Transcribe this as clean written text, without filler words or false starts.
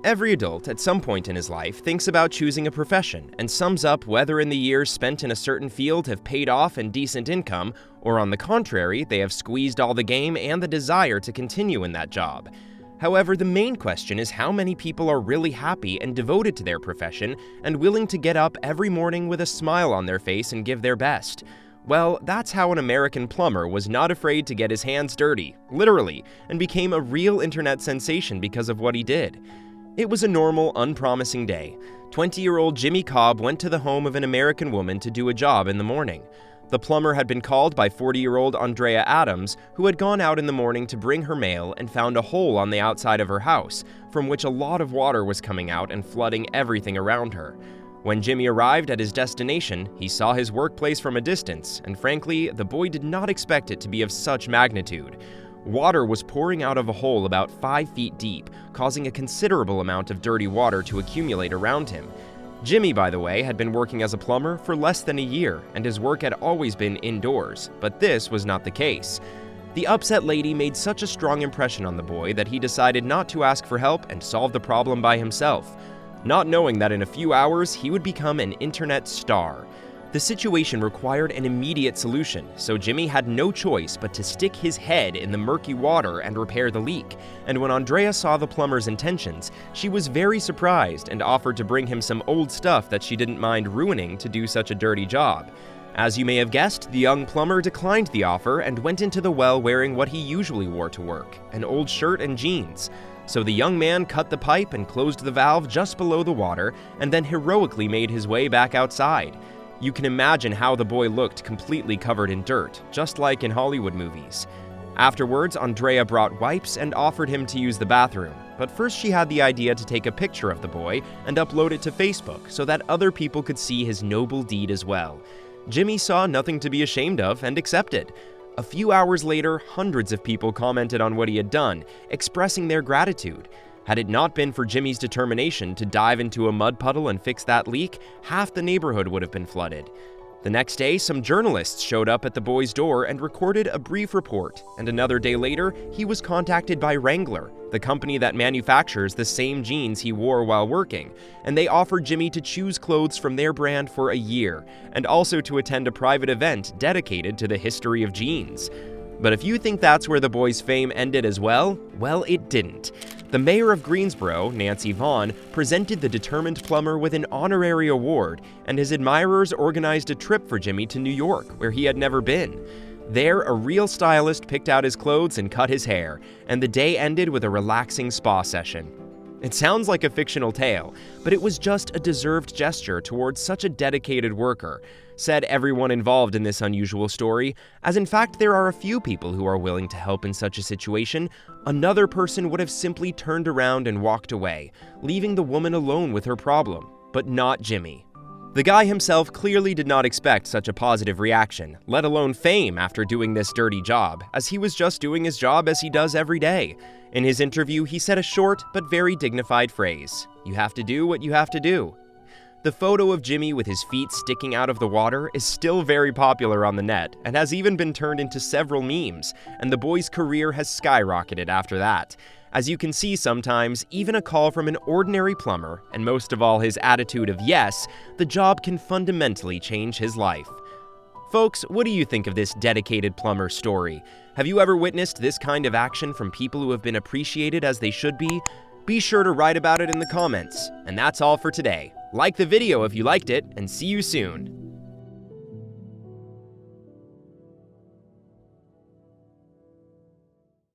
Every adult at some point in his life thinks about choosing a profession and sums up whether in the years spent in a certain field have paid off in decent income, or on the contrary, they have squeezed all the game and the desire to continue in that job. However, the main question is how many people are really happy and devoted to their profession and willing to get up every morning with a smile on their face and give their best. Well, that's how an American plumber was not afraid to get his hands dirty, literally, and became a real internet sensation because of what he did. It was a normal, unpromising day. 20-year-old Jimmy Cobb went to the home of an American woman to do a job in the morning. The plumber had been called by 40-year-old Andrea Adams, who had gone out in the morning to bring her mail and found a hole on the outside of her house, from which a lot of water was coming out and flooding everything around her. When Jimmy arrived at his destination, he saw his workplace from a distance, and frankly, the boy did not expect it to be of such magnitude. Water was pouring out of a hole about 5 feet deep, causing a considerable amount of dirty water to accumulate around him. Jimmy, by the way, had been working as a plumber for less than a year, and his work had always been indoors, but this was not the case. The upset lady made such a strong impression on the boy that he decided not to ask for help and solve the problem by himself, not knowing that in a few hours he would become an internet star. The situation required an immediate solution, so Jimmy had no choice but to stick his head in the murky water and repair the leak. And when Andrea saw the plumber's intentions, she was very surprised and offered to bring him some old stuff that she didn't mind ruining to do such a dirty job. As you may have guessed, the young plumber declined the offer and went into the well wearing what he usually wore to work, an old shirt and jeans. So the young man cut the pipe and closed the valve just below the water, and then heroically made his way back outside. You can imagine how the boy looked completely covered in dirt, just like in Hollywood movies. Afterwards, Andrea brought wipes and offered him to use the bathroom, but first she had the idea to take a picture of the boy and upload it to Facebook so that other people could see his noble deed as well. Jimmy saw nothing to be ashamed of and accepted. A few hours later, hundreds of people commented on what he had done, expressing their gratitude. Had it not been for Jimmy's determination to dive into a mud puddle and fix that leak, half the neighborhood would have been flooded. The next day, some journalists showed up at the boy's door and recorded a brief report, and another day later, he was contacted by Wrangler, the company that manufactures the same jeans he wore while working, and they offered Jimmy to choose clothes from their brand for a year, and also to attend a private event dedicated to the history of jeans. But if you think that's where the boy's fame ended as well, it didn't. The mayor of Greensboro, Nancy Vaughn, presented the determined plumber with an honorary award, and his admirers organized a trip for Jimmy to New York, where he had never been. There, a real stylist picked out his clothes and cut his hair, and the day ended with a relaxing spa session. It sounds like a fictional tale, but it was just a deserved gesture towards such a dedicated worker, said everyone involved in this unusual story, as in fact there are a few people who are willing to help in such a situation. Another person would have simply turned around and walked away, leaving the woman alone with her problem, but not Jimmy. The guy himself clearly did not expect such a positive reaction, let alone fame after doing this dirty job, as he was just doing his job as he does every day. In his interview, he said a short but very dignified phrase: "You have to do what you have to do." The photo of Jimmy with his feet sticking out of the water is still very popular on the net and has even been turned into several memes, and the boy's career has skyrocketed after that. As you can see sometimes, even a call from an ordinary plumber, and most of all his attitude of yes, the job can fundamentally change his life. Folks, what do you think of this dedicated plumber story? Have you ever witnessed this kind of action from people who have been appreciated as they should be? Be sure to write about it in the comments. And that's all for today. Like the video if you liked it, and see you soon.